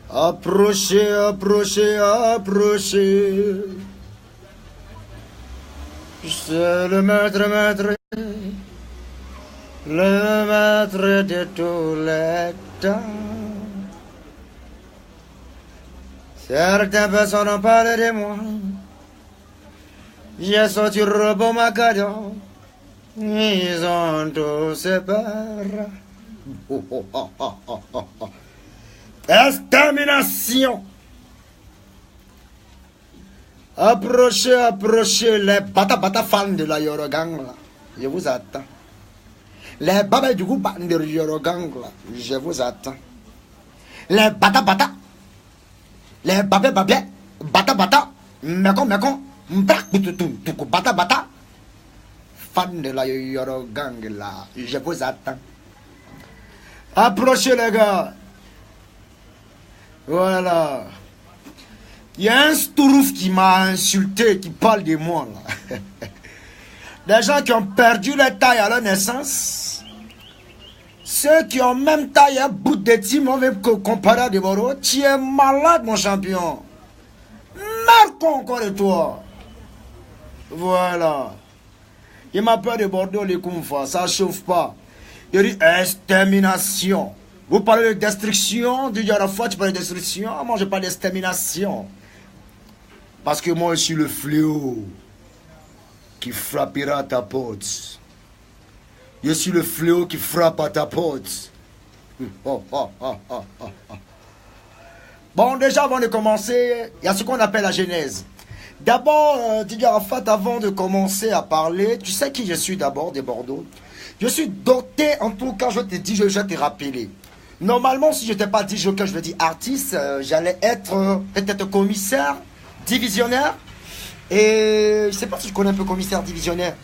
Approchez, approchez, approchez. C'est le maître, le maître de tous les temps. Certaines personnes ont parlé de moi. J'ai sorti le robot macadam. Ils ont tous séparé. Extermination. Approchez, approchez les bata fans de la Yorogang là. Je vous attends. Les babes du groupe de Yorogang là. Je vous attends. Les bata. Les babes, bata. Mekon. Bata. Fan de la Yorogang là. Je vous attends. Approchez les gars. Voilà. Il y a un stourouf qui m'a insulté, qui parle de moi là. Des gens qui ont perdu leur taille à leur naissance. Ceux qui ont même taille un bout de team, on veut comparer à des Bordeaux. Tu es malade mon champion. Marquons encore de toi. Voilà. Il m'a peur de Bordeaux les Koumfa, ça chauffe pas. Il dit extermination. Vous parlez de destruction, du Arafat, tu parles de destruction. Moi je parle d'extermination. Parce que moi je suis le fléau qui frappera ta porte. Je suis le fléau qui frappe à ta porte. Bon, déjà avant de commencer, il y a ce qu'on appelle la genèse. D'abord, Didier Arafat, avant de commencer à parler, tu sais qui je suis d'abord de Bordeaux? Je suis doté, en tout cas, je te dis, je vais te rappeler. Normalement, si je n'étais pas dit joker, je vais dire artiste, j'allais être peut-être commissaire, divisionnaire. Et je ne sais pas si je connais un peu commissaire, divisionnaire.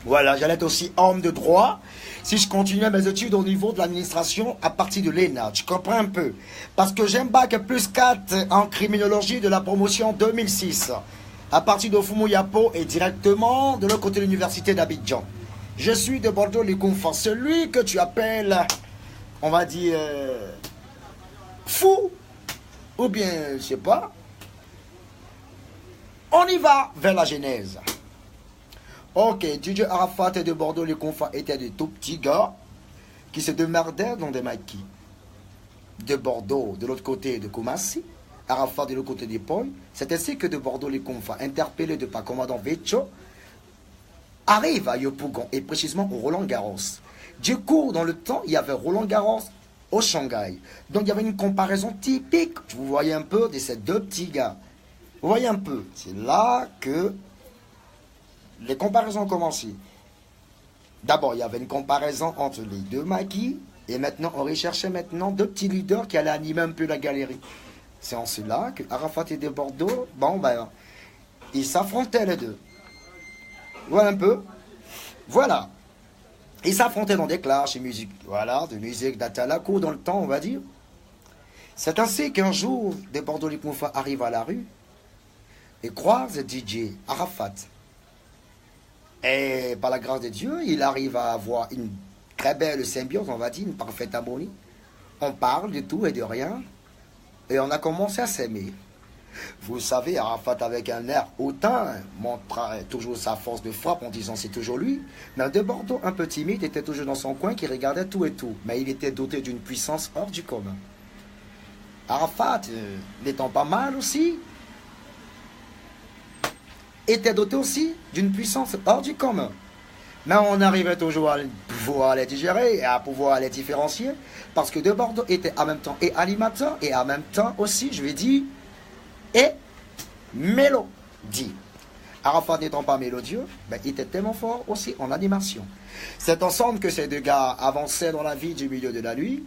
Voilà, j'allais être aussi homme de droit. Si je continuais mes études au niveau de l'administration à partir de l'ENA, tu comprends un peu. Parce que j'ai un bac plus 4 en criminologie de la promotion 2006. À partir de Fumou-Yapo et directement de l'autre côté de l'université d'Abidjan. Je suis de Bordeaux-les-Confins. Celui que tu appelles, on va dire, fou, ou bien, je sais pas. On y va vers la genèse. Ok, Didier Arafat et de Bordeaux-les-Confins étaient de tout petits gars qui se démerdaient dans des maquis. De Bordeaux, de l'autre côté de Koumassi, Arafat de l'autre côté des Pôles. C'est ainsi que de Bordeaux-les-Confins, interpellé de par commandant Vecho, arrive à Yopougon et précisément au Roland-Garros. Du coup, dans le temps, il y avait Roland-Garros au Shanghai. Donc il y avait une comparaison typique, vous voyez un peu, de ces deux petits gars. Vous voyez un peu, c'est là que les comparaisons ont commencé. D'abord, il y avait une comparaison entre les deux maquis, et maintenant, on recherchait maintenant deux petits leaders qui allaient animer un peu la galerie. C'est en cela que Arafat et de Bordeaux, bon ben, ils s'affrontaient les deux. Voilà un peu. Voilà. Ils s'affrontaient dans des classes et musique. Voilà, de musique d'Atalaco dans le temps, on va dire. C'est ainsi qu'un jour, des Bordeaux-les-Confins arrivent à la rue et croisent DJ Arafat. Et par la grâce de Dieu, il arrive à avoir une très belle symbiose, on va dire, une parfaite harmonie. On parle de tout et de rien. Et on a commencé à s'aimer. Vous savez, Arafat avec un air hautain montrait toujours sa force de frappe en disant c'est toujours lui. Mais de Bordeaux, un peu timide, était toujours dans son coin qui regardait tout et tout. Mais il était doté d'une puissance hors du commun. Arafat, n'étant pas mal aussi, était doté aussi d'une puissance hors du commun. Mais on arrivait toujours à pouvoir les digérer et à pouvoir les différencier. Parce que de Bordeaux était en même temps et animateur et en même temps aussi, je vais dire, et mélodie. Arafat n'étant pas mélodieux, ben, il était tellement fort aussi en animation. C'est ensemble que ces deux gars avançaient dans la vie du milieu de la nuit.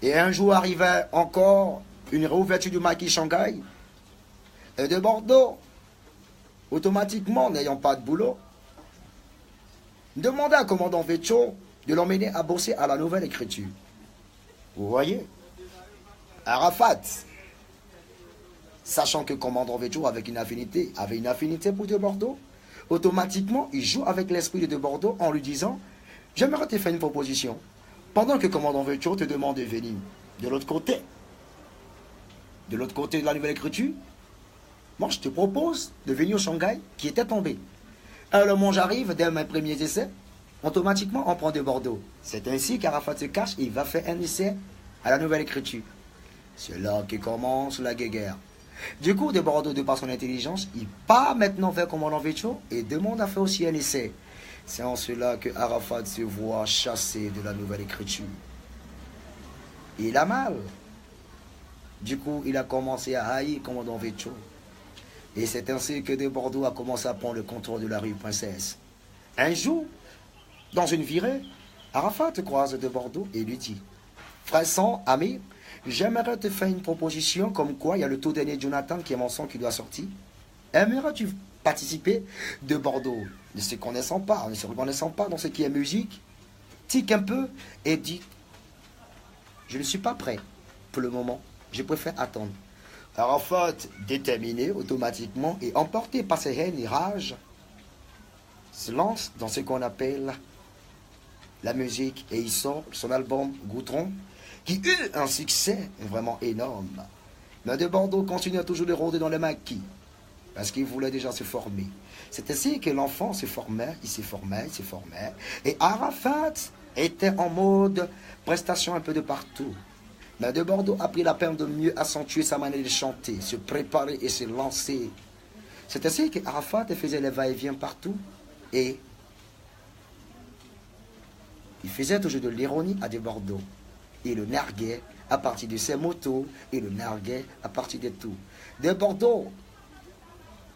Et un jour arrivait encore une réouverture du maquis Shanghai. Et de Bordeaux, automatiquement, n'ayant pas de boulot, demandait à commandant Vecho de l'emmener à bosser à la nouvelle écriture. Vous voyez, Arafat, sachant que commandant Vecho avait une affinité pour de Bordeaux, automatiquement, il joue avec l'esprit de Bordeaux en lui disant « J'aimerais te faire une proposition. Pendant que commandant Vecho te demande de venir de l'autre côté, de l'autre côté de la nouvelle écriture, moi je te propose de venir au Shanghai qui était tombé. Alors moi j'arrive, dès mes premiers essais, automatiquement on prend de Bordeaux. C'est ainsi qu'Arafat se cache et il va faire un essai à la nouvelle écriture. C'est là que commence la guerre. Du coup, de Bordeaux, de par son intelligence, il part maintenant vers commandant Vécho et demande à faire aussi un essai. C'est en cela que Arafat se voit chassé de la nouvelle écriture. Il a mal. Du coup, il a commencé à haïr commandant Vécho. Et c'est ainsi que de Bordeaux a commencé à prendre le contrôle de la rue Princesse. Un jour, dans une virée, Arafat croise de Bordeaux et lui dit: Frère sang, ami, j'aimerais te faire une proposition comme quoi il y a le tout dernier Jonathan qui est mon son qui doit sortir. Aimerais-tu participer? De Bordeaux, ne se connaissant pas, dans ce qui est musique, tique un peu et dit: je ne suis pas prêt pour le moment, je préfère attendre. Arafat, déterminé automatiquement et emporté par ses haines et rages, se lance dans ce qu'on appelle la musique et il sort son album Goutron qui eut un succès vraiment énorme. Mais de Bordeaux continue toujours de rôder dans le maquis parce qu'il voulait déjà se former. C'est ainsi que l'enfant se formait, il se formait. Et Arafat était en mode prestation un peu de partout. Mais de Bordeaux a pris la peine de mieux accentuer sa manière de chanter, se préparer et se lancer. C'est ainsi que Arafat faisait les va-et-vient partout et il faisait toujours de l'ironie à de Bordeaux. Et le narguait à partir de ses motos et le narguait à partir de tout. De Bordeaux,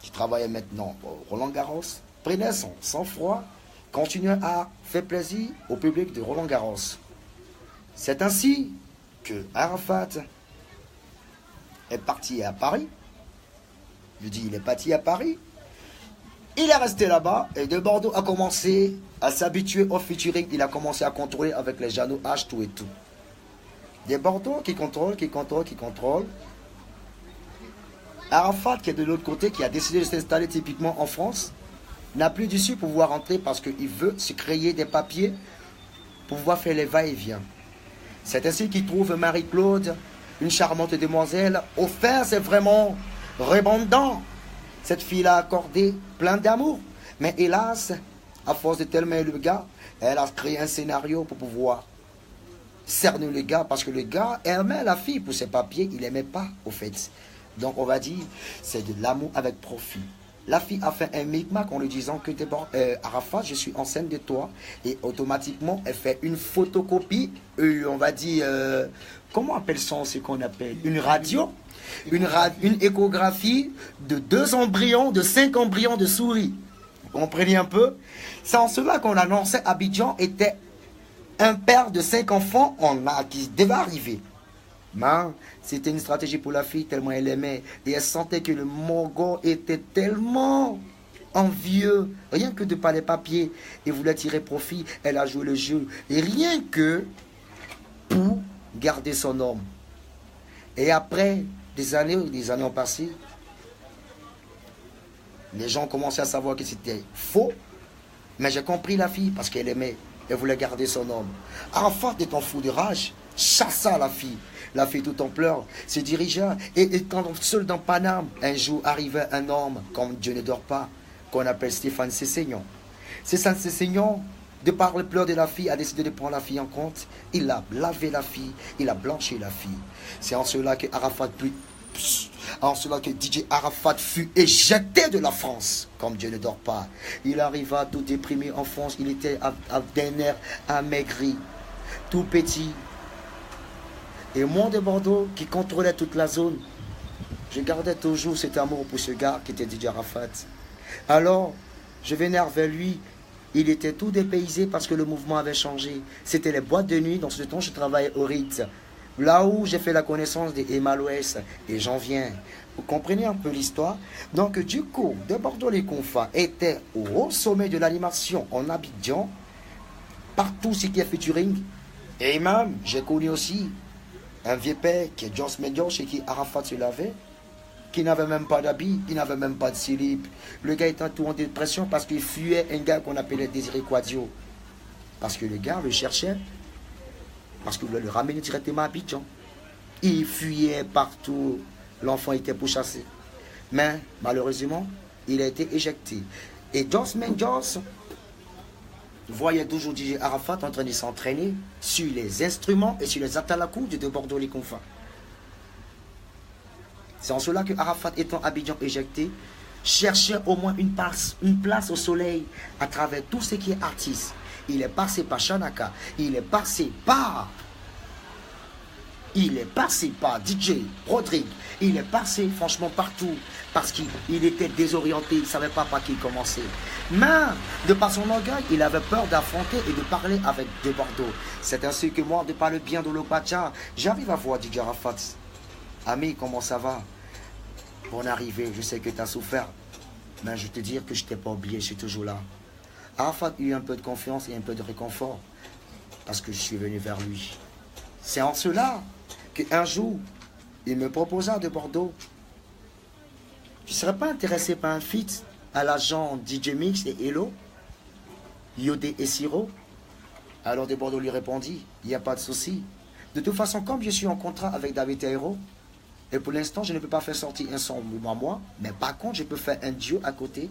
qui travaillait maintenant au Roland-Garros, prenait son sang-froid, continuait à faire plaisir au public de Roland-Garros. C'est ainsi que Arafat est parti à Paris. Je dis, il est parti à Paris. Il est resté là-bas et de Bordeaux a commencé à s'habituer au featuring. Il a commencé à contrôler avec les Jeannot H, tout et tout. De Bordeaux qui contrôle. Arafat, qui est de l'autre côté, qui a décidé de s'installer typiquement en France, n'a plus d'issue pour pouvoir rentrer parce qu'il veut se créer des papiers pour pouvoir faire les va-et-vient. C'est ainsi qu'il trouve Marie-Claude, une charmante demoiselle. Au fait, c'est vraiment répondant. Cette fille-là a accordé plein d'amour. Mais hélas, à force de tellement aimer le gars, elle a créé un scénario pour pouvoir cerner le gars. Parce que le gars aimait la fille pour ses papiers, il n'aimait pas au fait. Donc on va dire, c'est de l'amour avec profit. La fille a fait un micmac en lui disant que Arafat, je suis enceinte de toi. Et automatiquement, elle fait une photocopie, on va dire, comment appelle ça ce qu'on appelle? Une radio, une échographie de 2 embryons, de 5 embryons de souris. Vous comprenez un peu? C'est en cela qu'on annonçait Abidjan était un père de 5 enfants qui devait arriver. Mais c'était une stratégie pour la fille tellement elle aimait. Et elle sentait que le Mongo était tellement envieux. Rien que de par les papiers. Et voulait tirer profit. Elle a joué le jeu. Et rien que pour garder son homme. Et après, des années ont passé. Les gens commençaient à savoir que c'était faux. Mais j'ai compris la fille parce qu'elle aimait. Elle voulait garder son homme. Arafat étant fou de rage, chassa la fille. La fille tout en pleurs se dirigea et étant seul dans Paname, un jour arrivait un homme, comme Dieu ne dort pas, qu'on appelle Stéphane Cessignon. Stéphane Cessignon, de par le pleurs de la fille, a décidé de prendre la fille en compte. Il a lavé la fille, il a blanchi la fille. C'est en cela que DJ Arafat fut éjecté de la France, comme Dieu ne dort pas. Il arriva tout déprimé en France, il était d'un air amaigri, tout petit. Et moi de Bordeaux, qui contrôlait toute la zone, je gardais toujours cet amour pour ce gars qui était DJ Arafat. Alors, je venais vers lui. Il était tout dépaysé parce que le mouvement avait changé. C'était les boîtes de nuit. Dans ce temps, je travaillais au Ritz. Là où j'ai fait la connaissance des Emaloès. Et j'en viens. Vous comprenez un peu l'histoire? Donc, du coup, de Bordeaux, les confins étaient au haut sommet de l'animation en Abidjan. Partout ce qui est featuring. Et même, j'ai connu aussi un vieux père qui est Joss Medior, chez qui Arafat se lavait, qui n'avait même pas d'habit, qui n'avait même pas de slip. Le gars était tout en dépression parce qu'il fuyait un gars qu'on appelait Désiré Quadio. Parce que le gars le cherchait, parce qu'il voulait le ramener directement à Abidjan. Il fuyait partout. l'enfant était pourchassé. Mais malheureusement, il a été éjecté. Et Jos Menjos voyait toujours DJ Arafat en train de s'entraîner sur les instruments et sur les atalakou de Bordeaux les Confins. C'est en cela que Arafat, étant Abidjan éjecté, cherchait au moins une place au soleil à travers tout ce qui est artiste. Il est passé par Shanaka, il est passé par DJ Rodrigue, il est passé franchement partout parce qu'il était désorienté, il ne savait pas par qui commencer. Mais de par son orgueil, il avait peur d'affronter et de parler avec De Bordeaux. C'est ainsi que moi, de par le bien de l'Okbacha, j'arrive à voir DJ Arafat. Ami, comment ça va? Bonne arrivée, je sais que tu as souffert, mais je te dis que je ne t'ai pas oublié, je suis toujours là. Arafat a eu un peu de confiance et un peu de réconfort parce que je suis venu vers lui. C'est en cela qu'un jour, il me proposa De Bordeaux. Tu ne serais pas intéressé par un feat à l'agent DJ Mix et Hello, Yodé et Siro? Alors De Bordeaux lui répondit, il n'y a pas de souci. De toute façon, comme je suis en contrat avec David Aero, et pour l'instant, je ne peux pas faire sortir un son moi, mais par contre, je peux faire un duo à côté.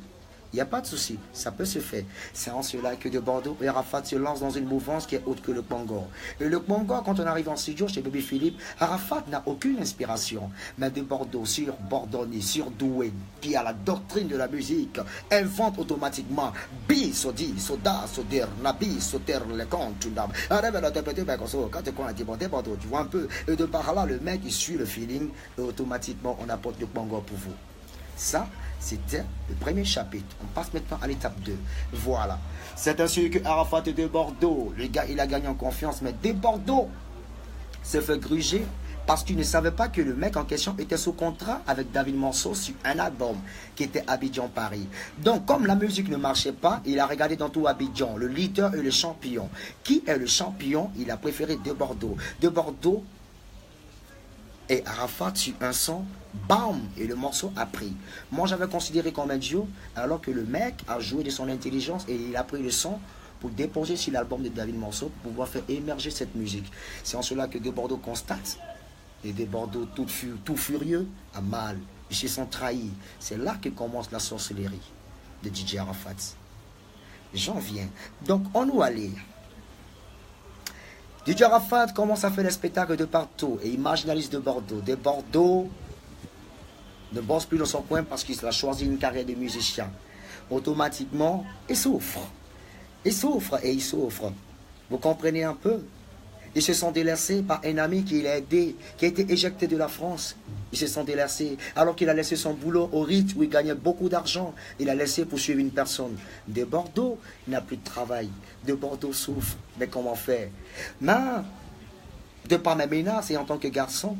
Il n'y a pas de souci, ça peut se faire. C'est en cela que De Bordeaux et Arafat se lancent dans une mouvance qui est autre que le Kongor. Et le Kongor, quand on arrive en studio chez Baby Philippe, Arafat n'a aucune inspiration. Mais De Bordeaux, surbordonné, surdoué, qui a la doctrine de la musique, invente automatiquement bi, sodi, soda, sodir, nabi, soter, le compte, tu n'as. Quand tu connais De Bordeaux, tu vois un peu. Et de par là, le mec, il suit le feeling, et automatiquement, on apporte le Kongor pour vous. Ça, c'était le premier chapitre. On passe maintenant à l'étape 2. Voilà. C'est ainsi que Arafat de Bordeaux, le gars, il a gagné en confiance, mais De Bordeaux se fait gruger parce qu'il ne savait pas que le mec en question était sous contrat avec David Monceau sur un album qui était Abidjan Paris. Donc, comme la musique ne marchait pas, il a regardé dans tout Abidjan, le leader et le champion. Qui est le champion? Il a préféré De Bordeaux. De Bordeaux et Arafat sur un son, bam, et le morceau a pris. Moi, j'avais considéré comme un duo, alors que le mec a joué de son intelligence et il a pris le son pour déposer sur l'album de David Monceau pour pouvoir faire émerger cette musique. C'est en cela que De Bordeaux constate, et De Bordeaux tout furieux, a mal. Ils se sont trahis. C'est là que commence la sorcellerie de DJ Arafat. J'en viens. Donc, on nous allait. DJ Arafat commence à faire des spectacles de partout et il marginalise De Bordeaux. De Bordeaux ne bosse plus dans son coin parce qu'il a choisi une carrière de musicien. Automatiquement, il souffre. Il souffre et il souffre. Vous comprenez un peu? Ils se sont délaissés par un ami qui l'a aidé, qui a été éjecté de la France. Ils se sont délaissés alors qu'il a laissé son boulot au RIT où il gagnait beaucoup d'argent. Il a laissé pour suivre une personne. De Bordeaux, il n'a plus de travail. De Bordeaux souffre. Mais comment faire? Mais, de par mes menaces et en tant que garçon,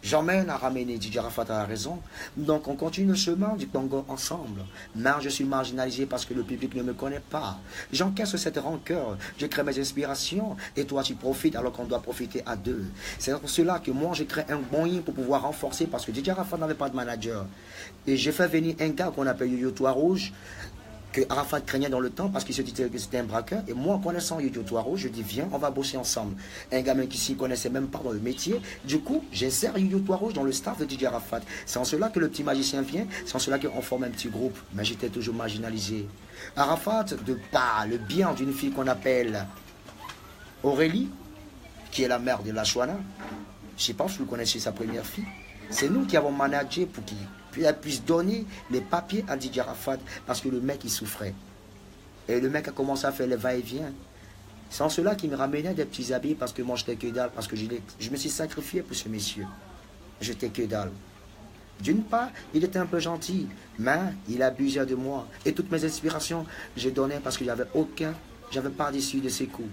j'emmène à ramener DJ Arafat à la raison. Donc on continue le chemin du Congo ensemble. Mais je suis marginalisé parce que le public ne me connaît pas. J'encaisse cette rancœur. Je crée mes inspirations. Et toi tu profites alors qu'on doit profiter à deux. C'est pour cela que moi je crée un moyen pour pouvoir renforcer. Parce que DJ Arafat n'avait pas de manager. Et j'ai fait venir un gars qu'on appelle Yo-Yo Toit Rouge, que Arafat craignait dans le temps parce qu'il se disait que c'était un braqueur. Et moi, connaissant Yo-Yo Toit Rouge, je dis viens, on va bosser ensemble. Un gamin qui s'y connaissait même pas dans le métier. Du coup, j'insère Yo-Yo Toit Rouge dans le staff de DJ Arafat. C'est en cela que le petit magicien vient, c'est en cela qu'on forme un petit groupe. Mais j'étais toujours marginalisé. Arafat, de par le bien d'une fille qu'on appelle Aurélie, qui est la mère de la Chouana, je ne sais pas si vous connaissez sa première fille, c'est nous qui avons managé pour qu'il puisse donner les papiers à DJ Arafat parce que le mec il souffrait. Et le mec a commencé à faire les va-et-vient. C'est en cela qu'il me ramenait des petits habits parce que moi j'étais que dalle, parce que je me suis sacrifié pour ce monsieur. J'étais que dalle. D'une part, il était un peu gentil, mais il abusait de moi. Et toutes mes inspirations, je donnais parce que j'avais pas d'issue de ses coups.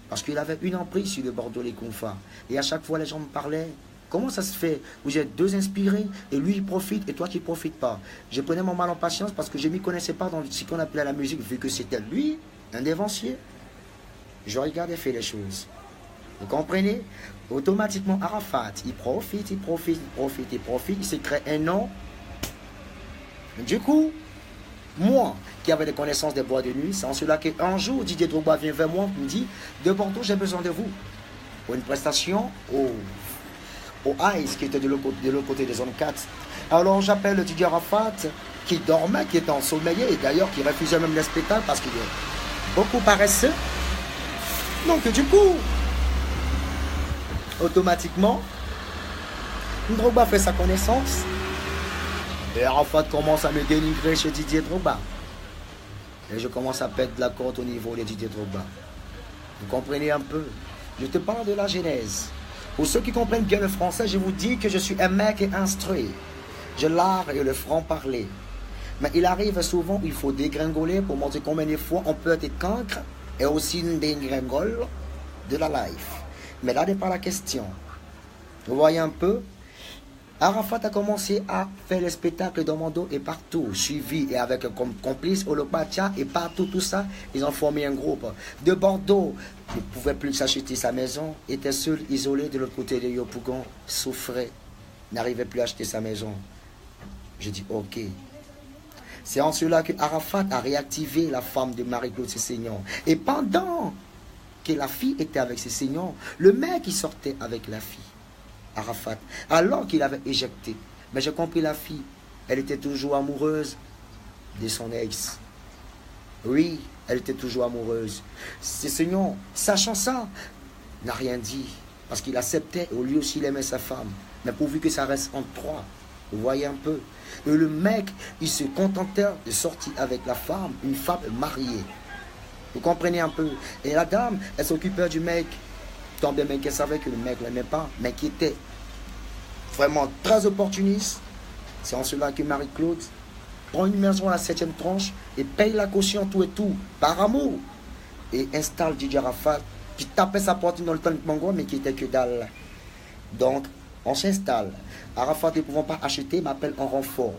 Parce qu'il avait une emprise sur le Bordeaux les Confins. Et à chaque fois, les gens me parlaient. Comment ça se fait? Vous êtes deux inspirés et lui il profite et toi tu ne profites pas. Je prenais mon mal en patience parce que je ne m'y connaissais pas dans ce qu'on appelait la musique vu que c'était lui, un dévancier. Je regardais faire les choses. Vous comprenez? Automatiquement Arafat, il profite, il se crée un nom. Du coup, moi qui avais des connaissances des bois de nuit, c'est en cela qu'un jour Didier Drogba vient vers moi et me dit De Bordeaux, j'ai besoin de vous pour une prestation au Ice qui était de l'autre côté des zones 4. Alors j'appelle le DJ Arafat qui dormait, qui était ensommeillé et d'ailleurs qui refusait même les spectacles parce qu'il est beaucoup paresseux. Donc du coup, automatiquement, Drogba fait sa connaissance et Arafat commence à me dénigrer chez Didier Drogba. Et je commence à perdre la corde au niveau de Didier Drogba. Vous comprenez un peu? Je te parle de la genèse. Pour ceux qui comprennent bien le français, je vous dis que je suis un mec instruit. Je l'art et le franc-parler. Mais il arrive souvent où il faut dégringoler pour montrer combien de fois on peut être cancre et aussi une dégringole de la life. Mais là n'est pas la question. Vous voyez un peu? Arafat a commencé à faire les spectacles dans Mondo et partout, suivi et avec comme complice Olopatia et partout, tout ça, ils ont formé un groupe. De Bordeaux, il ne pouvait plus s'acheter sa maison, était seul, isolé de l'autre côté de Yopougon, souffrait, n'arrivait plus à acheter sa maison. Je dis ok. C'est en cela que Arafat a réactivé la femme de Marie-Claude Cessignon. Et pendant que la fille était avec Cessignon, le mec il sortait avec la fille. Arafat, alors qu'il avait éjecté. Mais j'ai compris la fille. Elle était toujours amoureuse de son ex. Oui, elle était toujours amoureuse. Cessignon, sachant ça, n'a rien dit. Parce qu'il acceptait, au lieu aussi il aimait sa femme. Mais pourvu que ça reste entre trois. Vous voyez un peu. Et le mec, il se contentait de sortir avec la femme, une femme mariée. Vous comprenez un peu. Et la dame, elle s'occupait du mec. Tant bien qu'elle savait que le mec ne l'aimait pas, mais qui était vraiment très opportuniste. C'est en cela que Marie-Claude prend une maison à la 7e tranche et paye la caution tout et tout, par amour. Et installe DJ Arafat, qui tapait sa poitrine dans le temps de Mongo, mais qui était que dalle. Donc, on s'installe. Arafat ne pouvant pas acheter, m'appelle en renfort.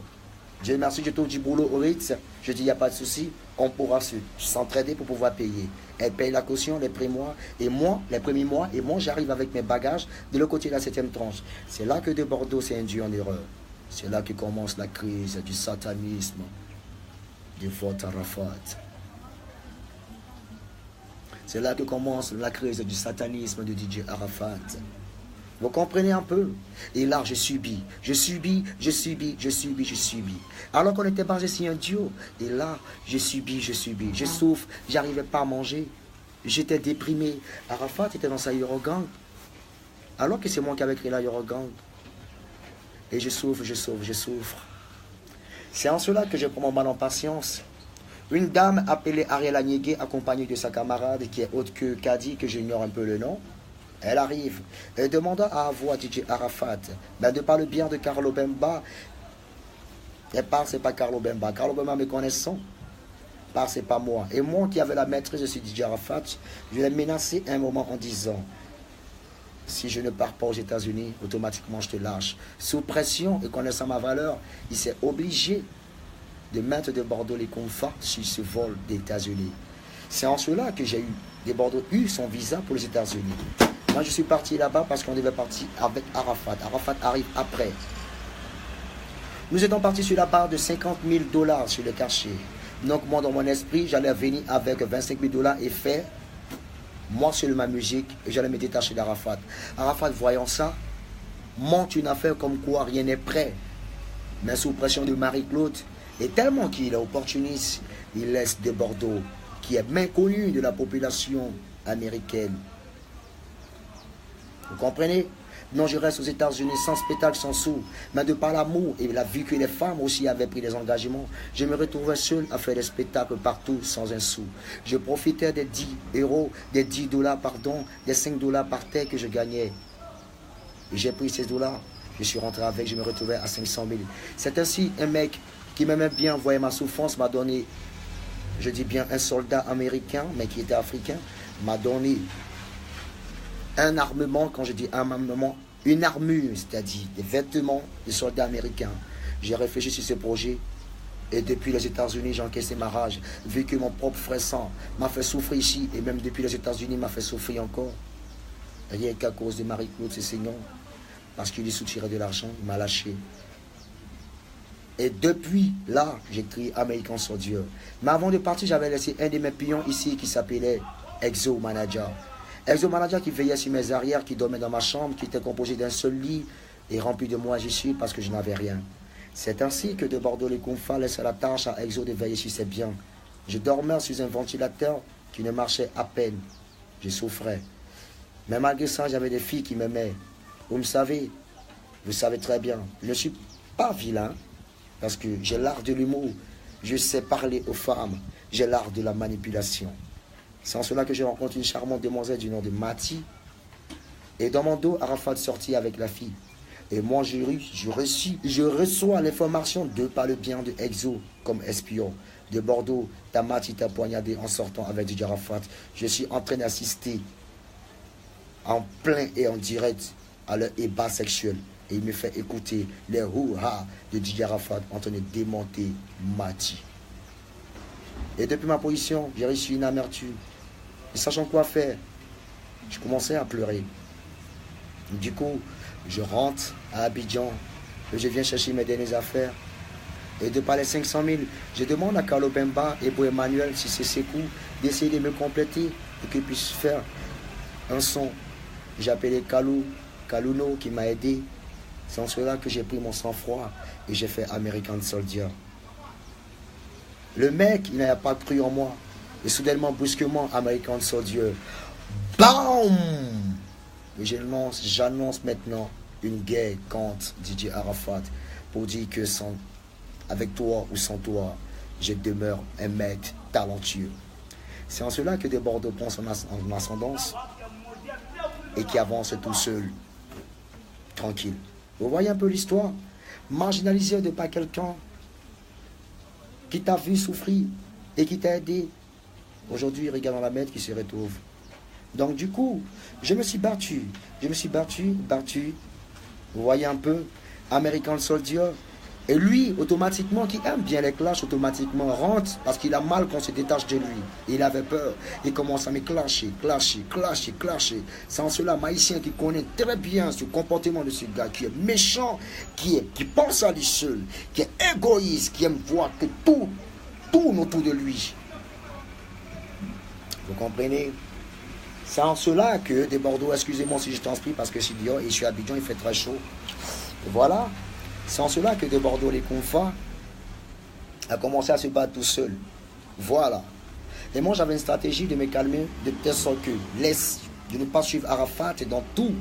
Dieu merci, je trouve du boulot au Ritz. Je dis, il n'y a pas de souci, on pourra s'entraider pour pouvoir payer. Elle paye la caution les premiers mois, et moi, les premiers mois, et moi, j'arrive avec mes bagages de l'autre côté de la 7e tranche. C'est là que de Bordeaux s'est induit en erreur. C'est là que commence la crise du satanisme de votre Arafat. C'est là que commence la crise du satanisme de DJ Arafat. Vous comprenez un peu? Et là, je subis. Alors qu'on était basé sur un duo. Et là, je subis. Je souffre. J'arrivais pas à manger. J'étais déprimé. Arafat était dans sa Eurogang. Alors que c'est moi qui avais créé la Eurogang. Et je souffre. C'est en cela que je prends mon mal en patience. Une dame appelée Ariel Agnégué, accompagnée de sa camarade qui est autre que Kadi, que j'ignore un peu le nom. Elle arrive et demanda à avoir DJ Arafat. Ben, de par le bien de Carlo Bemba, elle parle, c'est pas Carlo Bemba. Carlo Bemba me connaissant, parle, c'est pas moi. Et moi qui avais la maîtrise de ce DJ Arafat, je l'ai menacé un moment en disant, si je ne pars pas aux États-Unis, automatiquement je te lâche. Sous pression et connaissant ma valeur, il s'est obligé de mettre de Bordeaux les confins sur ce vol des États-Unis. C'est en cela que j'ai eu, de Bordeaux eu son visa pour les États-Unis. Moi, je suis parti là-bas parce qu'on devait partir avec Arafat. Arafat arrive après. Nous étions partis sur la barre de 50 000 $ sur le cachet. Donc, moi, dans mon esprit, j'allais venir avec 25 000 $ et faire, moi, sur ma musique, et j'allais me détacher d'Arafat. Arafat, voyant ça, monte une affaire comme quoi rien n'est prêt. Mais sous pression de Marie-Claude, et tellement qu'il est opportuniste, il laisse de Bordeaux, qui est bien connu de la population américaine. Vous comprenez? Non, je reste aux États-Unis sans spectacle, sans sous. Mais de par l'amour et la vue que les femmes aussi avaient pris des engagements, je me retrouvais seul à faire des spectacles partout sans un sou. Je profitais des 10 euros, des 10 $, pardon, des 5 $ par terre que je gagnais. Et j'ai pris ces $, je suis rentré avec, je me retrouvais à 500 000. C'est ainsi un mec qui m'aimait bien, voyait ma souffrance, m'a donné, je dis bien un soldat américain, mais qui était africain, m'a donné un armement, quand je dis un armement, une armure, c'est-à-dire des vêtements de soldats américains. J'ai réfléchi sur ce projet et depuis les États-Unis, j'ai encaissé ma rage, vu que mon propre frère sang m'a fait souffrir ici et même depuis les États-Unis m'a fait souffrir encore. Rien qu'à cause de Marie-Claude Cessignon, parce qu'il lui soutirait de l'argent, il m'a lâché. Et depuis là, j'ai crié Américain sur Dieu. Mais avant de partir, j'avais laissé un de mes pions ici qui s'appelait Exo Manager. Exo-manager qui veillait sur mes arrières, qui dormait dans ma chambre, qui était composé d'un seul lit et rempli de moisissures parce que je n'avais rien. C'est ainsi que de Bordeaux les Confins laissait la tâche à Exo de veiller sur ses biens. Je dormais sur un ventilateur qui ne marchait à peine. Je souffrais. Mais malgré ça, j'avais des filles qui m'aimaient. Vous savez très bien, je ne suis pas vilain parce que j'ai l'art de l'humour. Je sais parler aux femmes. J'ai l'art de la manipulation. C'est en cela que je rencontre une charmante demoiselle du nom de Mati. Et dans mon dos, Arafat sortit avec la fille. Et moi, je reçois l'information de par le bien de Exo comme espion. De Bordeaux, ta Mati t'a poignardé en sortant avec DJ Arafat. Je suis en train d'assister en plein et en direct à leur ébat sexuel. Et il me fait écouter les hou-ha de DJ Arafat en train de démonter Mati. Et depuis ma position, j'ai reçu une amertume. Et sachant quoi faire, je commençais à pleurer. Du coup, je rentre à Abidjan et je viens chercher mes dernières affaires. Et de par les 500 000, je demande à Carlo Bemba et pour Emmanuel, si c'est ses coups, d'essayer de me compléter pour qu'ils puissent faire un son. J'ai appelé Kaluno qui m'a aidé. C'est en cela que j'ai pris mon sang-froid et j'ai fait American Soldier. Le mec, il n'a pas cru en moi. Et soudainement, brusquement, American Soldier. BAM! Et j'annonce maintenant une guerre contre DJ Arafat pour dire que avec toi ou sans toi, je demeure un mec talentueux. C'est en cela que de Bordeaux prend son ascendance et qui avance tout seul, tranquille. Vous voyez un peu l'histoire? Marginalisé de pas quelqu'un qui t'a vu souffrir et qui t'a aidé. Aujourd'hui, regarde dans la mer qui se retrouve. Donc du coup, je me suis battu. Vous voyez un peu, American Soldier. Et lui, automatiquement, qui aime bien les clashs, automatiquement rentre parce qu'il a mal qu'on se détache de lui. Il avait peur. Il commence à me clasher. C'est en cela, Maïsien qui connaît très bien ce comportement de ce gars, qui est méchant, qui pense à lui seul, qui est égoïste, qui aime voir que tout tourne autour de lui. Vous comprenez? C'est en cela que des Bordeaux, excusez-moi si je transpire parce que je suis dehors et je suis à Abidjan, il fait très chaud. Et voilà. C'est en cela que de Bordeaux les Confins a commencé à se battre tout seul. Voilà. Et moi j'avais une stratégie de me calmer de telle sorte que de ne pas suivre Arafat dans tout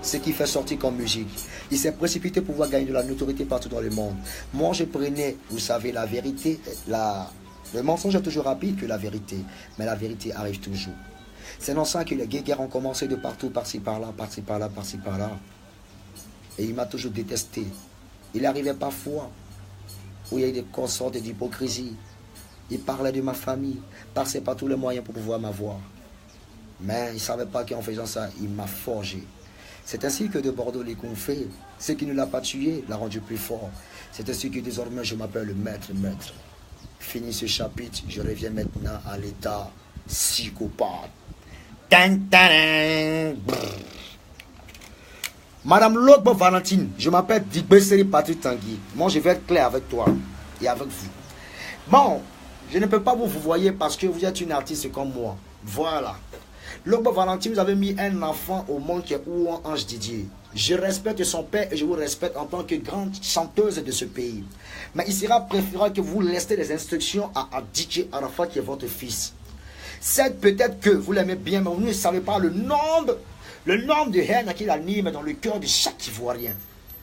ce qui fait sortir comme musique. Il s'est précipité pour pouvoir gagner de la notoriété partout dans le monde. Moi je prenais, vous savez, la vérité, le mensonge est toujours rapide que la vérité, mais la vérité arrive toujours. C'est dans ça que les guerres ont commencé de partout, par-ci, par-là, par-ci, par-là, par-ci, par-là. Et il m'a toujours détesté. Il arrivait parfois où il y a eu des consorts d'hypocrisie. Il parlait de ma famille, passait par tous les moyens pour pouvoir m'avoir. Mais il ne savait pas qu'en faisant ça, il m'a forgé. C'est ainsi que de Bordeaux les Confins, ce qui ne l'a pas tué, l'a rendu plus fort. C'est ainsi que désormais je m'appelle le maître. Fini ce chapitre, je reviens maintenant à l'état psychopathe. Madame Logbo Valentine, je m'appelle Digbesseri Patrick Tanguy. Moi, je vais être clair avec toi et avec vous. Bon, je ne peux pas vous voyer parce que vous êtes une artiste comme moi. Voilà. Logbo Valentine, vous avez mis un enfant au monde qui est Ouan Ange Didier. Je respecte son père et je vous respecte en tant que grande chanteuse de ce pays. Mais il sera préférable que vous laissiez les instructions à DJ Arafat qui est votre fils. C'est peut-être que vous l'aimez bien, mais vous ne savez pas le nombre de haine qu'il anime dans le cœur de chaque Ivoirien.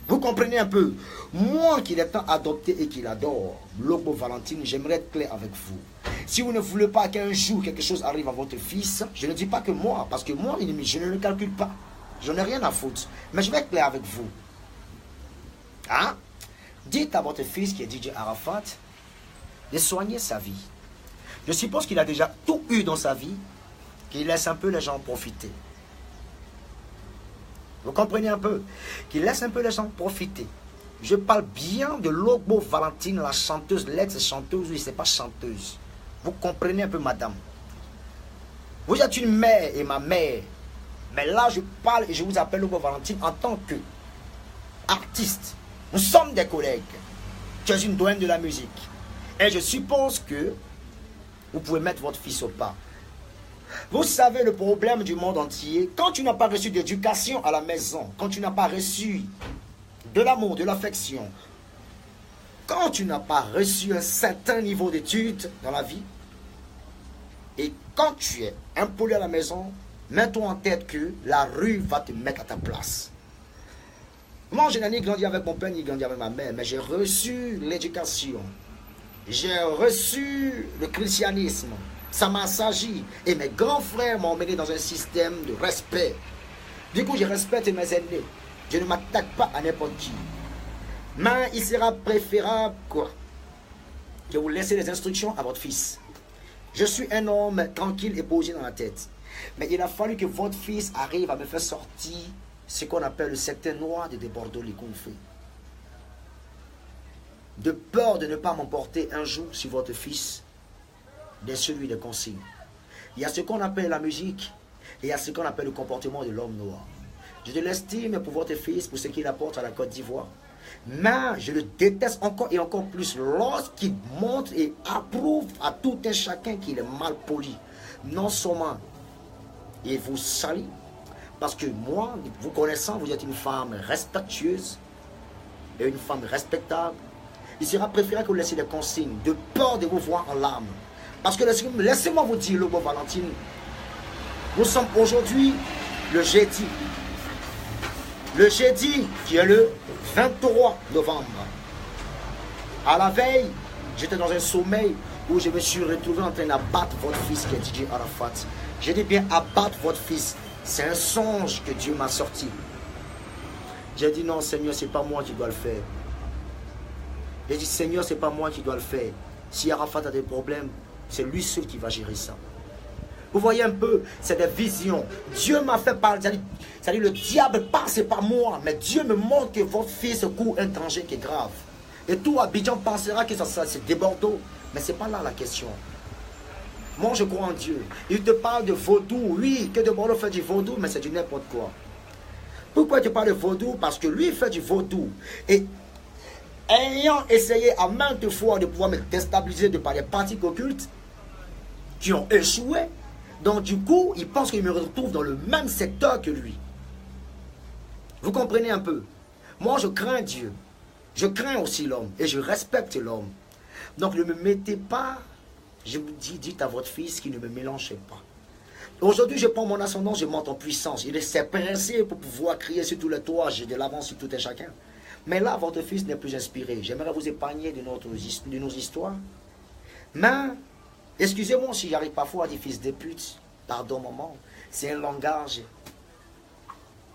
Vous comprenez un peu? Moi qui l'ai tant adopté et qui l'adore, Logbo Valentine, j'aimerais être clair avec vous. Si vous ne voulez pas qu'un jour quelque chose arrive à votre fils, je ne dis pas que moi, parce que moi, je ne le calcule pas. Je n'ai rien à foutre. Mais je vais être clair avec vous. Hein? Dites à votre fils qui est DJ Arafat de soigner sa vie. Je suppose qu'il a déjà tout eu dans sa vie, qu'il laisse un peu les gens profiter. Vous comprenez un peu? Qu'il laisse un peu les gens profiter. Je parle bien de Logbo Valentine, la chanteuse, l'ex-chanteuse, oui, c'est pas chanteuse. Vous comprenez un peu, madame? Vous êtes une mère et ma mère. Mais là, je parle et je vous appelle Logbo Valentine en tant que artiste. Nous sommes des collègues. Tu es une doyenne de la musique. Et je suppose que vous pouvez mettre votre fils au pas. Vous savez le problème du monde entier, quand tu n'as pas reçu d'éducation à la maison, quand tu n'as pas reçu de l'amour, de l'affection, quand tu n'as pas reçu un certain niveau d'études dans la vie, et quand tu es impoli à la maison, mets-toi en tête que la rue va te mettre à ta place. Moi, je n'ai ni grandi avec mon père, ni grandi avec ma mère, mais j'ai reçu l'éducation. J'ai reçu le christianisme. Ça m'a assagi. Et mes grands frères m'ont emmené dans un système de respect. Du coup, je respecte mes aînés. Je ne m'attaque pas à n'importe qui. Mais il sera préférable quoi, que vous laissez les instructions à votre fils. Je suis un homme tranquille et posé dans la tête. Mais il a fallu que votre fils arrive à me faire sortir ce qu'on appelle le secteur noir de Bordeaux-les-Conflits. De peur de ne pas m'emporter un jour sur votre fils, de celui des consignes. Il y a ce qu'on appelle la musique et il y a ce qu'on appelle le comportement de l'homme noir. Je de l'estime pour votre fils, pour ce qu'il apporte à la Côte d'Ivoire. Mais je le déteste encore et encore plus lorsqu'il montre et approuve à tout un chacun qu'il est mal poli. Non seulement il vous salue, parce que moi, vous connaissant, vous êtes une femme respectueuse et une femme respectable. Il sera préférable que vous laissiez des consignes de peur de vous voir en larmes. Parce que laissez-moi vous dire, Lobo Valentine, nous sommes aujourd'hui le jeudi. Le jeudi qui est le 23 novembre. À la veille, j'étais dans un sommeil où je me suis retrouvé en train d'abattre votre fils qui est DJ Arafat. J'ai dit bien abattre votre fils. C'est un songe que Dieu m'a sorti. J'ai dit non Seigneur, c'est pas moi qui dois le faire. J'ai dit Seigneur, c'est pas moi qui dois le faire. Si Arafat a des problèmes, c'est lui seul qui va gérer ça. Vous voyez un peu, c'est des visions. Dieu m'a fait parler. C'est-à-dire le diable passe par moi, mais Dieu me montre que votre fils court un danger qui est grave. Et tout Abidjan pensera que c'est des Bordeaux. Mais ce n'est pas là la question. Moi, je crois en Dieu. Il te parle de vaudou. Oui, que de Bordeaux fait du vaudou, mais c'est du n'importe quoi. Pourquoi tu parles de vaudou? Parce que lui, il fait du vaudou. Et ayant essayé à maintes fois de pouvoir me déstabiliser de par les pratiques occultes qui ont échoué, donc du coup, il pense qu'il me retrouve dans le même secteur que lui. Vous comprenez un peu? Moi, je crains Dieu. Je crains aussi l'homme et je respecte l'homme. Donc ne me mettez pas, je vous dis, dites à votre fils qu'il ne me mélange pas. Aujourd'hui, je prends mon ascendant, je monte en puissance. Il s'est pressé pour pouvoir crier sur tous les toits, j'ai de l'avance sur tout et chacun. Mais là, votre fils n'est plus inspiré. J'aimerais vous épargner de nos histoires. Mais, excusez-moi si j'arrive parfois à dire fils de pute. Pardon, maman. C'est un langage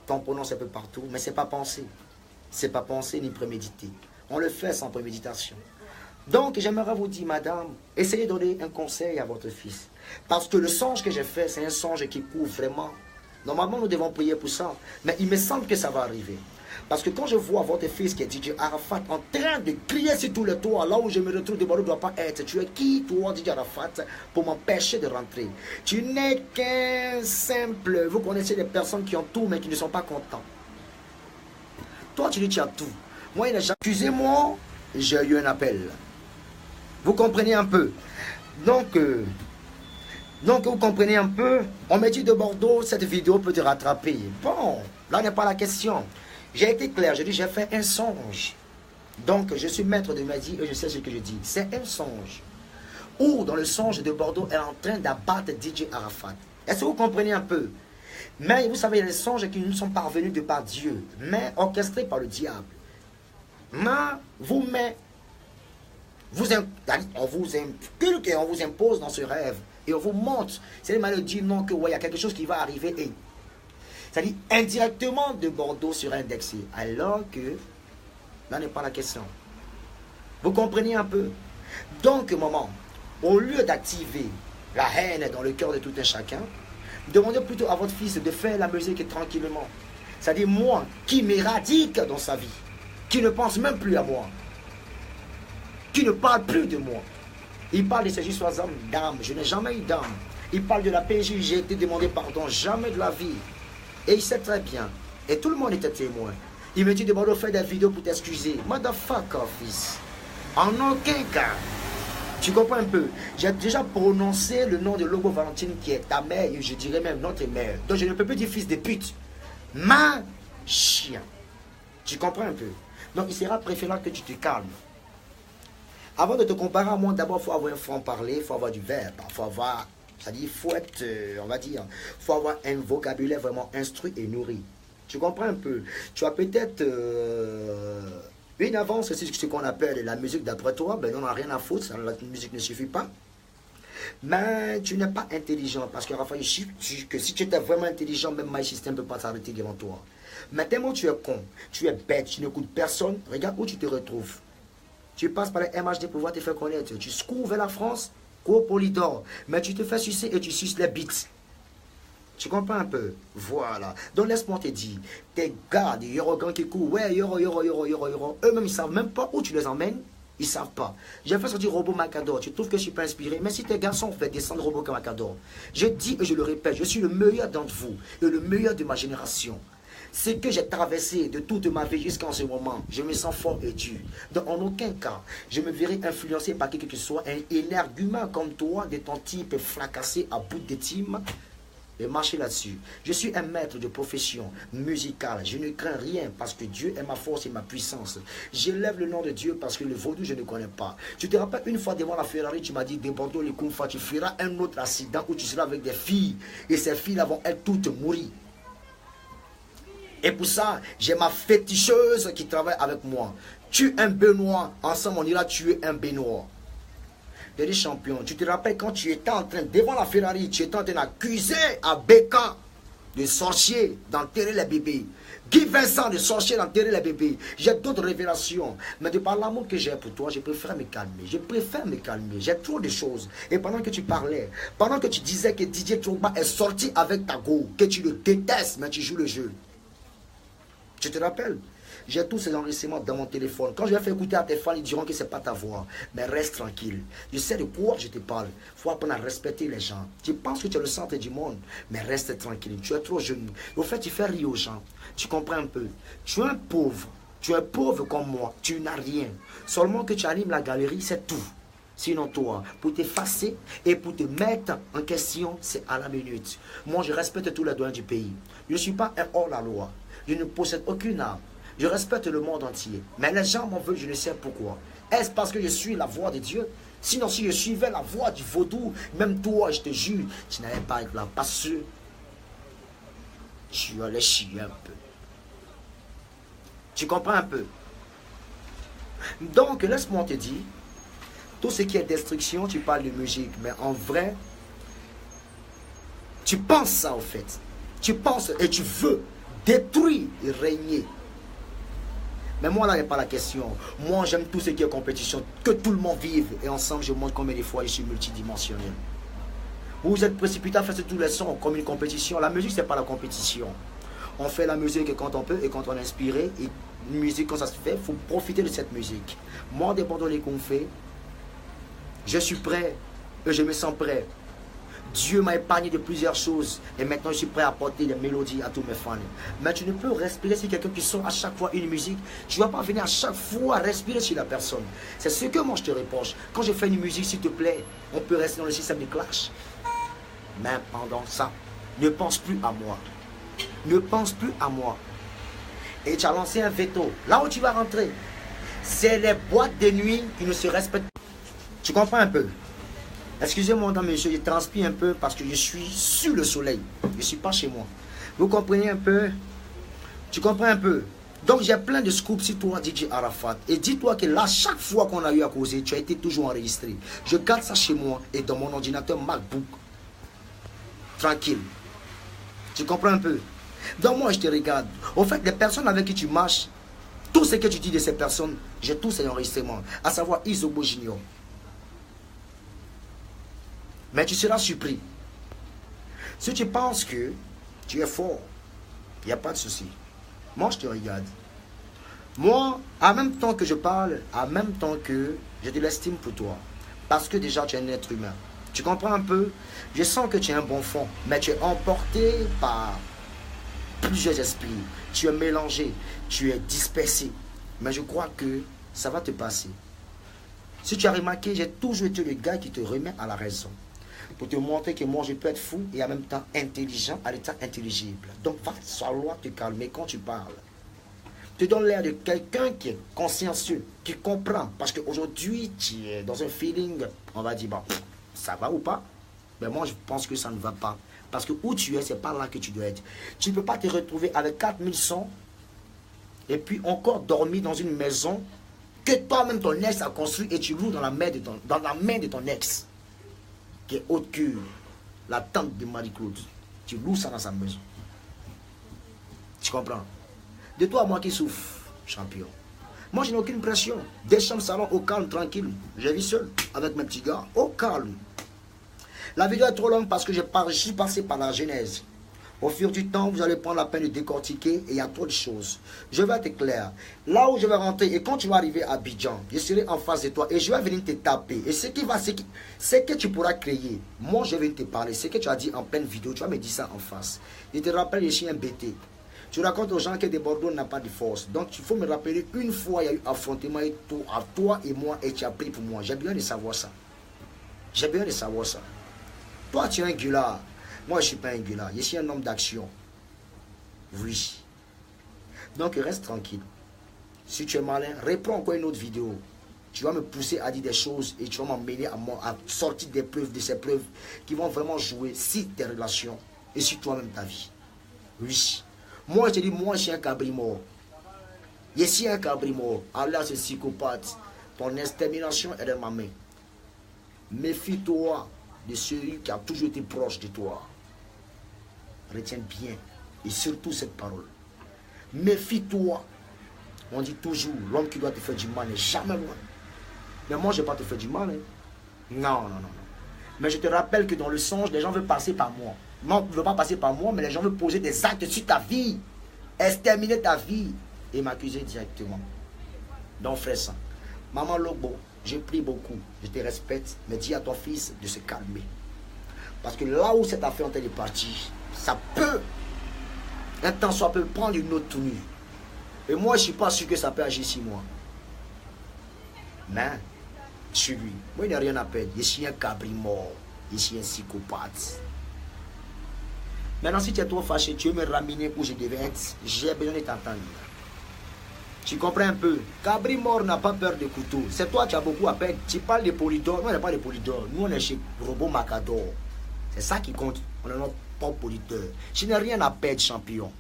qu'on prononce un peu partout, mais ce n'est pas pensé. Ce n'est pas pensé ni prémédité. On le fait sans préméditation. Donc, j'aimerais vous dire, madame, essayez de donner un conseil à votre fils. Parce que le songe que j'ai fait, c'est un songe qui couvre vraiment. Normalement, nous devons prier pour ça. Mais il me semble que ça va arriver. Parce que quand je vois votre fils qui est DJ Arafat en train de crier sur tous les toits, là où je me retrouve, de ne doit pas être. Tu es qui, toi, DJ Arafat, pour m'empêcher de rentrer? Tu n'es qu'un simple. Vous connaissez des personnes qui ont tout, mais qui ne sont pas contents. Toi, tu dis tu as tout. Moi, il n'a jamais. Excusez-moi, j'ai eu un appel. Vous comprenez un peu? Donc, vous comprenez un peu? On me dit de Bordeaux, cette vidéo peut te rattraper. Bon, là n'est pas la question. J'ai été clair, je dis j'ai fait un songe. Donc, je suis maître de ma vie et je sais ce que je dis. C'est un songe. Ou dans le songe de Bordeaux, elle est en train d'abattre DJ Arafat. Est-ce que vous comprenez un peu? Mais vous savez, il y a des songes qui nous sont parvenus de par Dieu, mais orchestrés par le diable. Mais on vous inculque et on vous impose dans ce rêve. Et on vous montre. C'est une maladie, non, que ouais, il y a quelque chose qui va arriver. Et c'est-à-dire indirectement de Bordeaux sera indexé. Alors que là n'est pas la question. Vous comprenez un peu? Donc, maman, au lieu d'activer la haine dans le cœur de tout un chacun, demandez plutôt à votre fils de faire la musique tranquillement. C'est-à-dire moi, qui m'éradique dans sa vie, qui ne pense même plus à moi, qui ne parle plus de moi. Il parle de ces histoires d'âme. Je n'ai jamais eu d'âme. Il parle de la PJ, j'ai été demandé pardon, jamais de la vie. Et il sait très bien. Et tout le monde était témoin. Il me dit de faire des vidéos pour t'excuser. Motherfucker, fils. En aucun cas. Tu comprends un peu? J'ai déjà prononcé le nom de Logo Valentine qui est ta mère et je dirais même notre mère. Donc je ne peux plus dire fils de pute. Ma chien. Tu comprends un peu? Donc il sera préférable que tu te calmes. Avant de te comparer à moi, d'abord il faut avoir un franc-parler, il faut avoir du verbe, il faut avoir, c'est-à-dire il faut être, on va dire, il faut avoir un vocabulaire vraiment instruit et nourri. Tu comprends un peu? Tu as peut-être une avance sur ce qu'on appelle la musique d'après toi, ben on n'a rien à foutre, la musique ne suffit pas. Mais tu n'es pas intelligent, parce que Raphaël, que si tu étais vraiment intelligent, même My System ne peut pas s'arrêter devant toi. Mais tellement tu es con, tu es bête, tu n'écoutes personne, regarde où tu te retrouves. Tu passes par les MHD pour pouvoir te faire connaître. Tu cours vers la France, cours Polydor, mais tu te fais sucer et tu suces les beats. Tu comprends un peu? Voilà. Donc laisse-moi te dire, tes gars, des Yorogans qui courent, ouais, yoro, eux-mêmes, ils ne savent même pas où tu les emmènes. Ils ne savent pas. J'ai fait sortir Robot Macador. Tu trouves que je ne suis pas inspiré? Mais si tes garçons fait descendre Robot Macador, je dis et je le répète, je suis le meilleur d'entre vous et le meilleur de ma génération. Ce que j'ai traversé de toute ma vie jusqu'en ce moment, je me sens fort et dur. Donc en aucun cas, je me verrai influencé par quelque que ce soit un énergument comme toi, de ton type fracassé à bout de team. Et marcher là-dessus. Je suis un maître de profession musicale. Je ne crains rien parce que Dieu est ma force et ma puissance. J'élève le nom de Dieu parce que le vaudou, je ne connais pas. Tu te rappelles une fois devant la Ferrari, tu m'as dit, de Bordeaux, les Kung Fu, tu feras un autre accident où tu seras avec des filles. Et ces filles-là vont être toutes mourir. Et pour ça, j'ai ma féticheuse qui travaille avec moi. Tu es un Benoît. Ensemble, on ira tuer un Benoît. Des champions. Tu te rappelles quand tu étais en train, devant la Ferrari, tu étais en train d'accuser à Becca de sorcier, d'enterrer les bébés. Guy Vincent de sorcier, d'enterrer les bébés. J'ai d'autres révélations. Mais de par l'amour que j'ai pour toi, je préfère me calmer. Je préfère me calmer. J'ai trop de choses. Et pendant que tu parlais, pendant que tu disais que Didier Drogba est sorti avec ta go, que tu le détestes, mais tu joues le jeu. Tu te rappelles? J'ai tous ces enregistrements dans mon téléphone. Quand je vais faire écouter à tes fans, ils diront que ce n'est pas ta voix. Mais reste tranquille. Je sais de quoi je te parle. Il faut apprendre à respecter les gens. Tu penses que tu es le centre du monde, mais reste tranquille. Tu es trop jeune. Au fait, tu fais rire aux gens. Tu comprends un peu. Tu es un pauvre. Tu es pauvre comme moi. Tu n'as rien. Seulement que tu animes la galerie, c'est tout. Sinon toi, pour t'effacer et pour te mettre en question, c'est à la minute. Moi, je respecte tous les droits du pays. Je ne suis pas un hors-la-loi. Je ne possède aucune arme. Je respecte le monde entier. Mais les gens m'en veulent, je ne sais pourquoi. Est-ce parce que je suis la voix de Dieu? Sinon, si je suivais la voix du vaudou, même toi, je te jure, tu n'allais pas être là. Parce que tu allais chier un peu. Tu comprends un peu? Donc, laisse-moi te dire, tout ce qui est destruction, tu parles de musique. Mais en vrai, tu penses ça, en fait. Tu penses et tu veux détruire et régner. Mais moi, là, il n'y a pas la question. Moi, j'aime tout ce qui est compétition. Que tout le monde vive. Et ensemble, je montre combien de fois je suis multidimensionnel. Vous êtes précipité à faire tous les sons comme une compétition. La musique, ce n'est pas la compétition. On fait la musique quand on peut et quand on est inspiré. Et une musique, quand ça se fait, il faut profiter de cette musique. Moi, dépendant des qu'on fait, je suis prêt et je me sens prêt. Dieu m'a épargné de plusieurs choses et maintenant je suis prêt à apporter des mélodies à tous mes fans. Mais tu ne peux respirer sur quelqu'un qui sort à chaque fois une musique. Tu ne vas pas venir à chaque fois respirer sur la personne. C'est ce que moi je te reproche. Quand je fais une musique, s'il te plaît, on peut rester dans le système de clash. Mais pendant ça, ne pense plus à moi. Ne pense plus à moi. Et tu as lancé un veto. Là où tu vas rentrer, c'est les boîtes de nuit qui ne se respectent pas. Tu comprends un peu? Excusez-moi, mesdames et messieurs, je transpire un peu parce que je suis sur le soleil. Je ne suis pas chez moi. Vous comprenez un peu? Tu comprends un peu? Donc j'ai plein de scoops sur toi, DJ Arafat. Et dis-toi que là, chaque fois qu'on a eu à causer, tu as été toujours enregistré. Je garde ça chez moi et dans mon ordinateur MacBook. Tranquille. Tu comprends un peu? Donc moi, je te regarde. Au fait, les personnes avec qui tu marches, tout ce que tu dis de ces personnes, j'ai tous ces enregistrements. À savoir Isobo Junior. Mais tu seras surpris. Si tu penses que tu es fort, il n'y a pas de souci. Moi, je te regarde. Moi, en même temps que je parle, en même temps que j'ai de l'estime pour toi. Parce que déjà, tu es un être humain. Tu comprends un peu? Je sens que tu es un bon fond, mais tu es emporté par plusieurs esprits. Tu es mélangé, tu es dispersé. Mais je crois que ça va te passer. Si tu as remarqué, j'ai toujours été le gars qui te remet à la raison. Pour te montrer que moi, je peux être fou et en même temps intelligent à l'état intelligible. Donc, va falloir te calmer quand tu parles. Tu donnes l'air de quelqu'un qui est consciencieux, qui comprend. Parce qu'aujourd'hui, tu es dans un feeling, on va dire, bon, ça va ou pas? Mais moi, je pense que ça ne va pas. Parce que où tu es, c'est pas là que tu dois être. Tu ne peux pas te retrouver avec 4000 sons et puis encore dormir dans une maison que toi-même ton ex a construit et tu loues dans la main de ton ex, qui est haute que la tante de Marie-Claude. Tu loues ça dans sa maison. Tu comprends? De toi à moi qui souffre, champion. Moi, je n'ai aucune pression. Des chambres salon au calme, tranquille. Je vis seul avec mes petits gars, au calme. La vidéo est trop longue parce que je suis passé par la genèse. Au fur du temps, vous allez prendre la peine de décortiquer et il y a trop de choses. Je vais être clair. Là où je vais rentrer et quand tu vas arriver à Abidjan, je serai en face de toi et je vais venir te taper. Et ce que tu pourras créer, moi je vais venir te parler. Ce que tu as dit en pleine vidéo, tu vas me dire ça en face. Je te rappelle, je suis un BT. Tu racontes aux gens que des Bordeaux n'a pas de force. Donc il faut me rappeler une fois il y a eu affrontement à toi et moi et tu as pris pour moi. J'ai besoin de savoir ça. J'ai besoin de savoir ça. Toi tu es un gulard. Moi, je ne suis pas un gulard. Je suis un homme d'action. Oui. Donc, reste tranquille. Si tu es malin, reprends encore une autre vidéo. Tu vas me pousser à dire des choses et tu vas m'emmener à sortir des preuves, de ces preuves qui vont vraiment jouer sur tes relations et sur toi-même ta vie. Oui. Moi, je te dis, moi, je suis un cabri mort. Je suis un cabri mort. Allah, c'est psychopathe. Ton extermination est dans ma main. Méfie-toi de celui qui a toujours été proche de toi. Retiens bien, et surtout cette parole. Méfie-toi. On dit toujours, l'homme qui doit te faire du mal n'est jamais loin. Mais moi, je ne vais pas te faire du mal. Hein. Non, non, non, non. Mais je te rappelle que dans le songe, les gens veulent passer par moi. Non, ils ne veulent pas passer par moi, mais les gens veulent poser des actes sur ta vie. Exterminer ta vie. Et m'accuser directement. Donc, frère ça. Maman Lobo, je prie beaucoup. Je te respecte, mais dis à ton fils de se calmer. Parce que là où cette affaire est partie, ça peut, un temps soit peut prendre une autre tenue. Et moi, je ne suis pas sûr que ça peut agir sur moi. Mais, sur lui, moi, il n'y a rien à perdre. Je suis un cabri mort. Je suis un psychopathe. Maintenant, si tu es trop fâché, tu veux me ramener où je devais être, j'ai besoin de t'entendre. Tu comprends un peu? Cabri mort n'a pas peur de couteau. C'est toi qui as beaucoup à perdre. Tu parles de Polydor. Nous, on n'est pas de Polydor. Nous, on est chez Robot Macador. C'est ça qui compte. On est notre propre polluteur. Je n'ai rien à perdre, champion.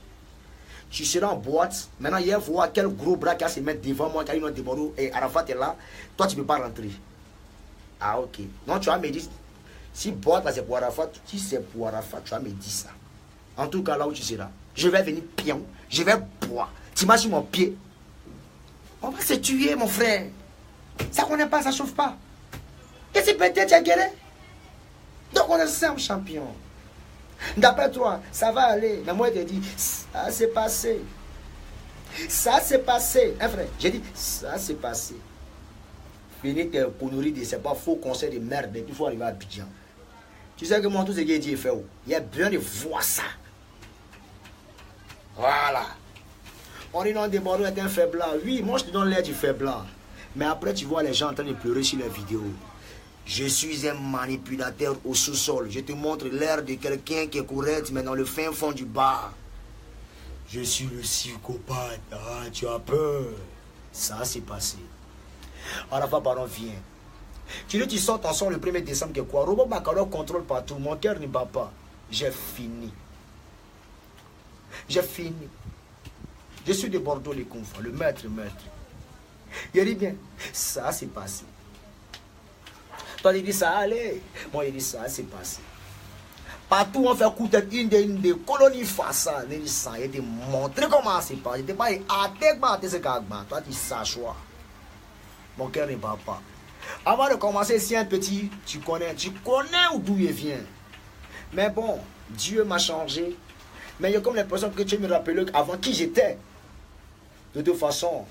Tu seras en boîte. Maintenant, hier, voir quel gros bras qui a se mettre devant moi, qui a une autre bordeaux, et Arafat est là. Toi, tu ne peux pas rentrer. Ah, ok. Non, tu vas me dire, si boîte, c'est pour Arafat, si c'est pour Arafat, tu vas me dire ça. En tout cas, là où tu seras, je vais venir pion, je vais boire. Tu m'as sur mon pied. On va se tuer, mon frère. Ça qu'on n'aime pas, ça chauffe pas. Et si peut-être tu as guéri. Donc, on est simple, champion. D'après toi, ça va aller. Mais moi, je te dis, ça s'est passé. Ça s'est passé. Hein, frère, j'ai dit, ça s'est passé. Finis tes conneries de c'est pas faux conseil de merde. Il faut arriver à Abidjan. Tu sais que moi, tout ce que j'ai dit est fait où? Il y a besoin de voir ça. Voilà. On dit non, des Bordeaux est un faiblard. Oui, moi, je te donne l'air du faiblard. Mais après, tu vois les gens en train de pleurer sur les vidéos. Je suis un manipulateur au sous-sol. Je te montre l'air de quelqu'un qui est correct, mais dans le fin fond du bar. Je suis le psychopathe. Ah, tu as peur. Ça, c'est passé. Arafat, pardon, viens. Tu dis, tu sors ton son le 1er décembre, que quoi? Robot Macador contrôle partout. Mon cœur ne bat pas. J'ai fini. J'ai fini. Je suis de Bordeaux, les confrères. Le maître. Il dit bien, ça, c'est passé. Toi, il dit ça, allez. Moi, il dit ça, c'est passé. Partout, on fait écouter une des colonies face à ça. Il te montrer comment c'est passé. Il te pas à ce gagman. Toi, tu saches. Mon cœur ne bat pas. Avant de commencer, si un petit, tu connais d'où il vient. Mais bon, Dieu m'a changé. Mais il y a comme l'impression que tu me rappelles avant qui j'étais. De toute façon,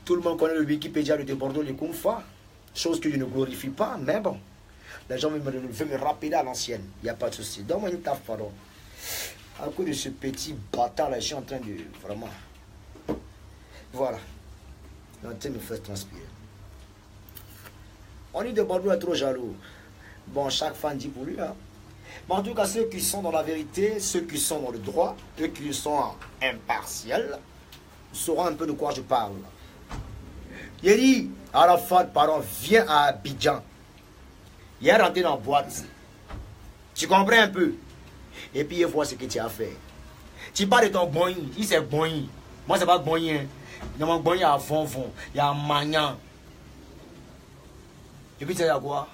tout le monde connaît le Wikipédia de Bordeaux, les Koumfa. Chose que je ne glorifie pas, mais bon. Les gens veulent me rappeler à l'ancienne. Il n'y a pas de souci. Donne-moi une taf, pardon. À cause de ce petit bâtard là, je suis en train de... Vraiment. Voilà. Il est en train de me faire transpirer. On dit de Bordeaux est trop jaloux. Bon, chaque fan dit pour lui. Hein. Mais en tout cas, ceux qui sont dans la vérité, ceux qui sont dans le droit, ceux qui sont impartiels, sauront un peu de quoi je parle. Il a dit, Arafat, pardon, viens à Abidjan. Il est rentré dans la boîte. Tu comprends un peu? Et puis il voit ce que tu as fait. Tu parles de ton boing, il c'est boing. Moi, c'est pas boing. Dans mon boing, il y a Vonvon, il y a Magnan. Et puis tu sais quoi?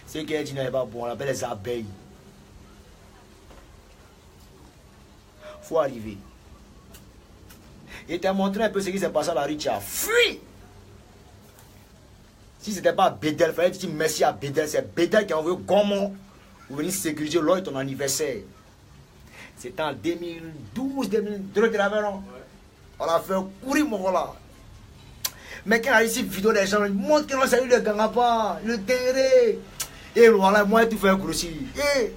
Ce qui dit n'est pas bon, on appelle les abeilles. Faut arriver. Il t'a montré un peu ce qui s'est passé à la rue, tu as fui. Si ce n'était pas Bédel, il fallait dire merci à Bédel. C'est Bédel qui a envoyé Gomon pour venir sécuriser lors de ton anniversaire. C'était en 2012, 2002, on a fait courir mon là. Mais quand on a ici vidéo les gens, ils montrent que l'on salue le gangapa, le terré. Et voilà, moi, tout fait grossir. Et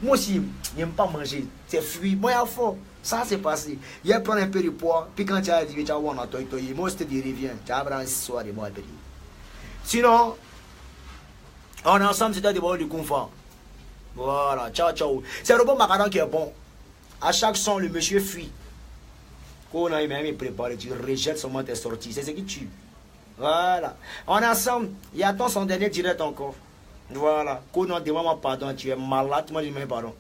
moi aussi, je n'aime pas manger. C'est fui. Moi, il y a fort. Ça, c'est passé. Il a pris un peu de poids. Puis quand tu as dit, tu as vu, on a toi, moi, c'était des rivières. Tu as pris un soir de moi, sinon, on est ensemble, c'était des balles de confort. Voilà, ciao, ciao. C'est le bon macaron qui est bon. À chaque son, le monsieur fuit. Quand on a même préparé, tu rejettes seulement tes sorties. C'est ce qui tue. Voilà. On est ensemble. Il y a ton son dernier direct encore. Voilà. Quand on demande pardon, tu es malade, moi je me dis pardon.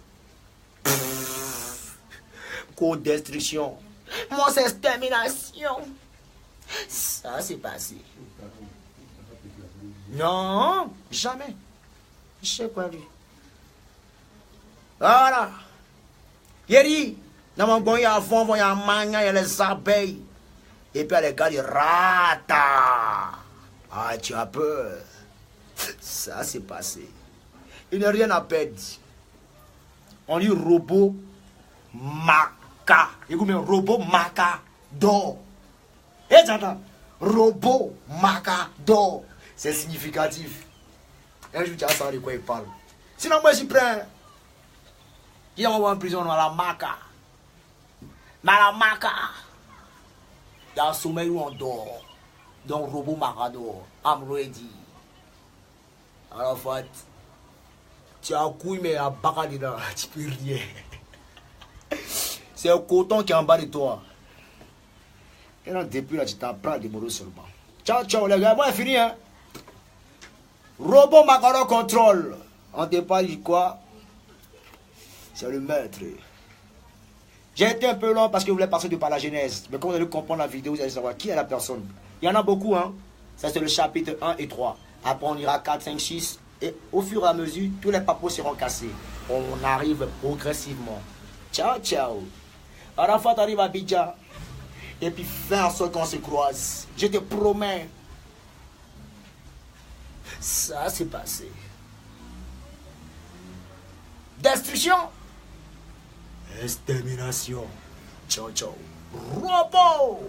Code destruction. Moi c'est extermination. Ça c'est passé. Non, jamais. Je sais quoi lui. Voilà. Yeri, dans mon bon, il y a Vonvon, il y a Magnan, il y a les abeilles. Et puis les gars, ils ratent. Ah, tu as peur. Ça, c'est passé. Il n'y a rien à perdre. On dit robot maca. Écoute, robot maca d'or. Et j'entends. Robot maca d'or. C'est significatif. Un jour, tu as ça de quoi il parle. Sinon, moi, j'y prends. Il va en prison dans la maca. Dans la maca. Il y a un sommeil où on dort. Donc, robot maca d'or. I'm ready. Alors, en fait, tu as un couille, mais un baca dedans. Tu peux rien. C'est un coton qui est en bas de toi. Et là, depuis là, tu t'apprends des mots seulement. Ciao, ciao, les gars. Moi, c'est fini, hein. Robot macaron contrôle. On te parle de quoi? C'est le maître. J'ai été un peu long parce que je voulais passer par la genèse. Mais quand vous allez comprendre la vidéo, vous allez savoir qui est la personne. Il y en a beaucoup, hein. Ça, c'est le chapitre 1 et 3. Après, on ira 4, 5, 6. Et au fur et à mesure, tous les papos seront cassés. On arrive progressivement. Ciao, ciao. Arafat arrive à Abidjan. Et puis, fais en sorte qu'on se croise. Je te promets. Ça, c'est passé. Destruction. Extermination. Ciao, ciao. Robot.